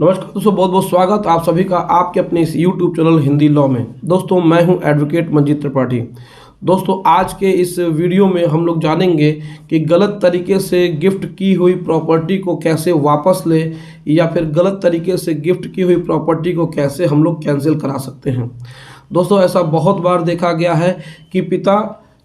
नमस्कार दोस्तों, बहुत बहुत स्वागत आप सभी का आपके अपने इस YouTube चैनल हिंदी लॉ में। दोस्तों मैं हूं एडवोकेट मंजीत त्रिपाठी। दोस्तों आज के इस वीडियो में हम लोग जानेंगे कि गलत तरीके से गिफ्ट की हुई प्रॉपर्टी को कैसे वापस ले या फिर गलत तरीके से गिफ्ट की हुई प्रॉपर्टी को कैसे हम लोग कैंसिल करा सकते हैं। दोस्तों ऐसा बहुत बार देखा गया है कि पिता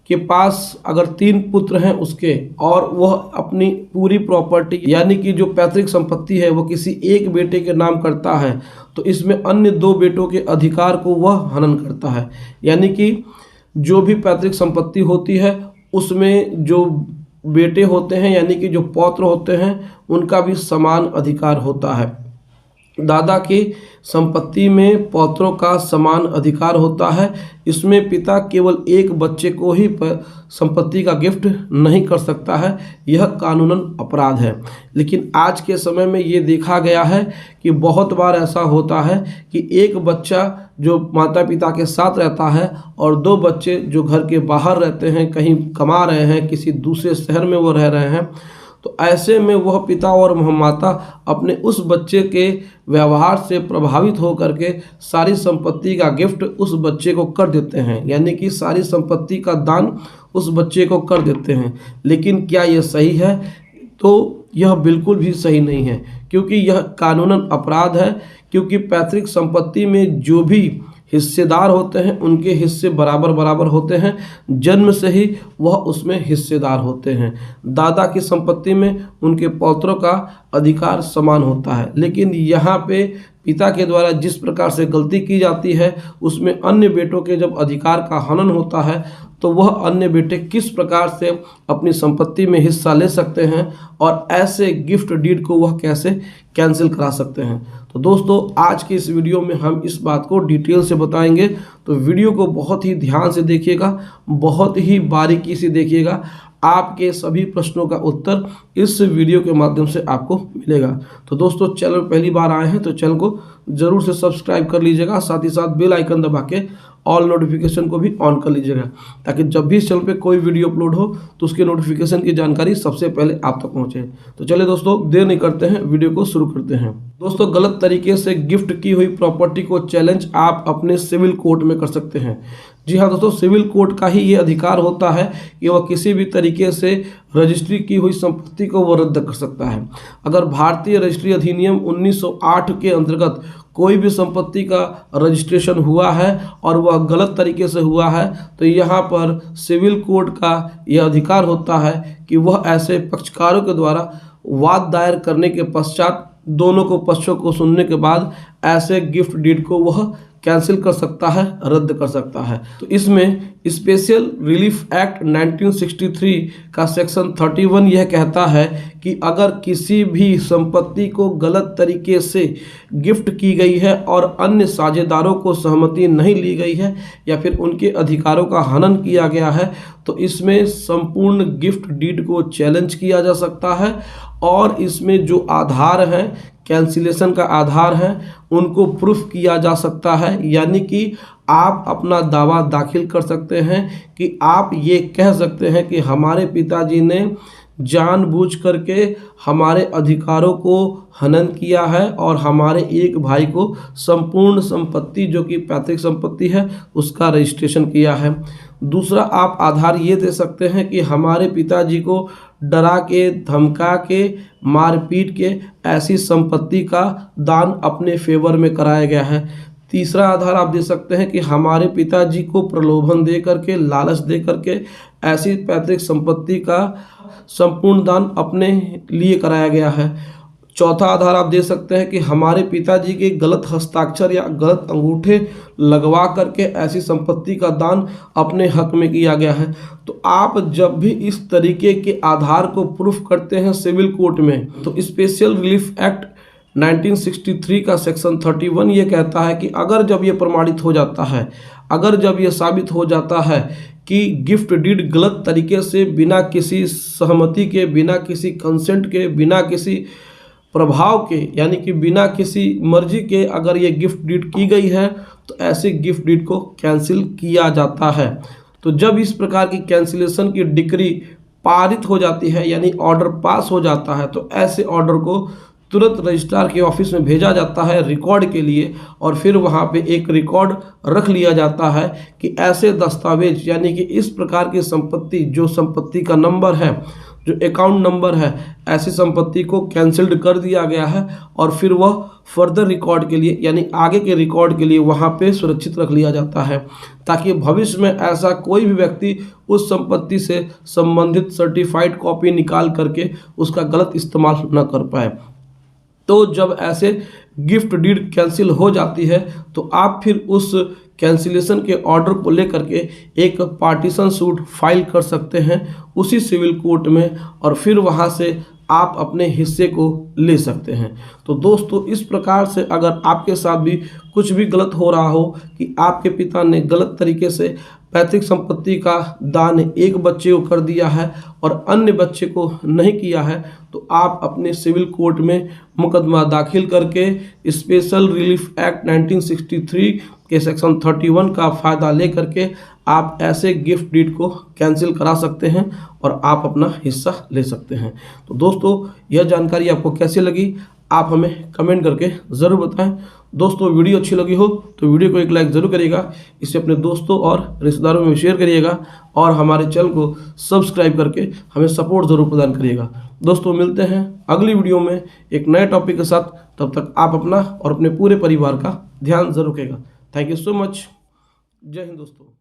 के पास अगर 3 पुत्र हैं उसके और वह अपनी पूरी प्रॉपर्टी यानी कि जो पैतृक संपत्ति है वो किसी एक बेटे के नाम करता है, तो इसमें अन्य 2 बेटों के अधिकार को वह हनन करता है। यानी कि जो भी पैतृक संपत्ति होती है उसमें जो बेटे होते हैं यानी कि जो पौत्र होते हैं उनका भी समान अधिकार होता है। दादा की संपत्ति में पौत्रों का समान अधिकार होता है। इसमें पिता केवल एक बच्चे को ही संपत्ति का गिफ्ट नहीं कर सकता है, यह कानूनन अपराध है। लेकिन आज के समय में ये देखा गया है कि बहुत बार ऐसा होता है कि एक बच्चा जो माता पिता के साथ रहता है और 2 बच्चे जो घर के बाहर रहते हैं, कहीं कमा रहे हैं, किसी दूसरे शहर में वो रह रहे हैं, तो ऐसे में वह पिता और माता अपने उस बच्चे के व्यवहार से प्रभावित होकर के सारी संपत्ति का गिफ्ट उस बच्चे को कर देते हैं, यानी कि सारी संपत्ति का दान उस बच्चे को कर देते हैं। लेकिन क्या यह सही है? तो यह बिल्कुल भी सही नहीं है, क्योंकि यह कानूनन अपराध है। क्योंकि पैतृक संपत्ति में जो भी हिस्सेदार होते हैं उनके हिस्से बराबर बराबर होते हैं, जन्म से ही वह उसमें हिस्सेदार होते हैं। दादा की संपत्ति में उनके पौत्रों का अधिकार समान होता है। लेकिन यहाँ पे पिता के द्वारा जिस प्रकार से गलती की जाती है उसमें अन्य बेटों के जब अधिकार का हनन होता है तो वह अन्य बेटे किस प्रकार से अपनी संपत्ति में हिस्सा ले सकते हैं और ऐसे गिफ्ट डीड को वह कैसे कैंसिल करा सकते हैं। तो दोस्तों आज की इस वीडियो में हम इस बात को डिटेल से बताएंगे, तो वीडियो को बहुत ही ध्यान से देखिएगा, बहुत ही बारीकी से देखिएगा। आपके सभी प्रश्नों का उत्तर इस वीडियो के माध्यम से आपको मिलेगा। तो दोस्तों चैनल पहली बार आए हैं तो चैनल को ज़रूर से सब्सक्राइब कर लीजिएगा, साथ ही साथ बेल आइकन दबा के ऑल नोटिफिकेशन को भी ऑन कर लीजिएगा, ताकि जब भी इस चैनल पे कोई वीडियो अपलोड हो तो उसके नोटिफिकेशन की जानकारी सबसे पहले आप तक पहुंचे। तो चलिए दोस्तों देर नहीं करते हैं, वीडियो को शुरू करते हैं। दोस्तों गलत तरीके से गिफ्ट की हुई प्रॉपर्टी को चैलेंज आप अपने सिविल कोर्ट में कर सकते हैं। जी हाँ दोस्तों, सिविल कोर्ट का ही ये अधिकार होता है कि वह किसी भी तरीके से रजिस्ट्री की हुई संपत्ति को वह रद्द कर सकता है। अगर भारतीय रजिस्ट्री अधिनियम 1908 के अंतर्गत कोई भी संपत्ति का रजिस्ट्रेशन हुआ है और वह गलत तरीके से हुआ है तो यहाँ पर सिविल कोर्ट का यह अधिकार होता है कि वह ऐसे पक्षकारों के द्वारा वाद दायर करने के पश्चात दोनों को पक्षों को सुनने के बाद ऐसे गिफ्ट डीड को वह कैंसिल कर सकता है, रद्द कर सकता है। तो इसमें स्पेशल रिलीफ एक्ट 1963 का सेक्शन 31 यह कहता है कि अगर किसी भी संपत्ति को गलत तरीके से गिफ्ट की गई है और अन्य साझेदारों को सहमति नहीं ली गई है या फिर उनके अधिकारों का हनन किया गया है तो इसमें संपूर्ण गिफ्ट डीड को चैलेंज किया जा सकता है और इसमें जो आधार हैं, कैंसिलेशन का आधार है, उनको प्रूफ किया जा सकता है। यानी कि आप अपना दावा दाखिल कर सकते हैं कि आप ये कह सकते हैं कि हमारे पिताजी ने जानबूझ करके हमारे अधिकारों को हनन किया है और हमारे एक भाई को संपूर्ण संपत्ति जो कि पैतृक संपत्ति है उसका रजिस्ट्रेशन किया है। दूसरा आप आधार ये दे सकते हैं कि हमारे पिताजी को डरा के, धमका के, मारपीट के ऐसी संपत्ति का दान अपने फेवर में कराया गया है। तीसरा आधार आप दे सकते हैं कि हमारे पिताजी को प्रलोभन दे करके, लालच दे करके ऐसी पैतृक संपत्ति का संपूर्ण दान अपने लिए कराया गया है। चौथा आधार आप दे सकते हैं कि हमारे पिताजी के गलत हस्ताक्षर या गलत अंगूठे लगवा करके ऐसी संपत्ति का दान अपने हक में किया गया है। तो आप जब भी इस तरीके के आधार को प्रूफ करते हैं सिविल कोर्ट में तो स्पेशल रिलीफ एक्ट 1963 का सेक्शन 31 ये कहता है कि अगर जब ये प्रमाणित हो जाता है, अगर जब ये साबित हो जाता है कि गिफ्ट डीड गलत तरीके से बिना किसी सहमति के, बिना किसी कंसेंट के, बिना किसी प्रभाव के यानी कि बिना किसी मर्जी के अगर ये गिफ्ट डीड की गई है तो ऐसे गिफ्ट डीड को कैंसिल किया जाता है। तो जब इस प्रकार की कैंसिलेशन की डिक्री पारित हो जाती है यानी ऑर्डर पास हो जाता है तो ऐसे ऑर्डर को तुरंत रजिस्ट्रार के ऑफिस में भेजा जाता है रिकॉर्ड के लिए, और फिर वहाँ पे एक रिकॉर्ड रख लिया जाता है कि ऐसे दस्तावेज यानी कि इस प्रकार की संपत्ति, जो संपत्ति का नंबर है, जो अकाउंट नंबर है, ऐसी संपत्ति को कैंसिल्ड कर दिया गया है, और फिर वह फर्दर रिकॉर्ड के लिए यानी आगे के रिकॉर्ड के लिए वहाँ पे सुरक्षित रख लिया जाता है, ताकि भविष्य में ऐसा कोई भी व्यक्ति उस संपत्ति से संबंधित सर्टिफाइड कॉपी निकाल करके उसका गलत इस्तेमाल न कर पाए। तो जब ऐसे गिफ्ट डीड कैंसिल हो जाती है तो आप फिर उस कैंसिलेशन के ऑर्डर को लेकर के एक पार्टीशन सूट फाइल कर सकते हैं उसी सिविल कोर्ट में, और फिर वहां से आप अपने हिस्से को ले सकते हैं। तो दोस्तों, इस प्रकार से अगर आपके साथ भी कुछ भी गलत हो रहा हो कि आपके पिता ने गलत तरीके से पैतृक संपत्ति का दान एक बच्चे को कर दिया है और अन्य बच्चे को नहीं किया है, तो आप अपने सिविल कोर्ट में मुकदमा दाखिल करके स्पेशल रिलीफ एक्ट 1963 के सेक्शन 31 का फ़ायदा ले करके आप ऐसे गिफ्ट डीड को कैंसिल करा सकते हैं और आप अपना हिस्सा ले सकते हैं। तो दोस्तों, यह जानकारी आपको कैसी लगी आप हमें कमेंट करके ज़रूर बताएं। दोस्तों, वीडियो अच्छी लगी हो तो वीडियो को एक लाइक ज़रूर करिएगा, इसे अपने दोस्तों और रिश्तेदारों में शेयर करिएगा, और हमारे चैनल को सब्सक्राइब करके हमें सपोर्ट ज़रूर प्रदान करिएगा। दोस्तों, मिलते हैं अगली वीडियो में एक नए टॉपिक के साथ। तब तक आप अपना और अपने पूरे परिवार का ध्यान ज़रूर रखिएगा। Thank you so much. जय हिंद दोस्तों।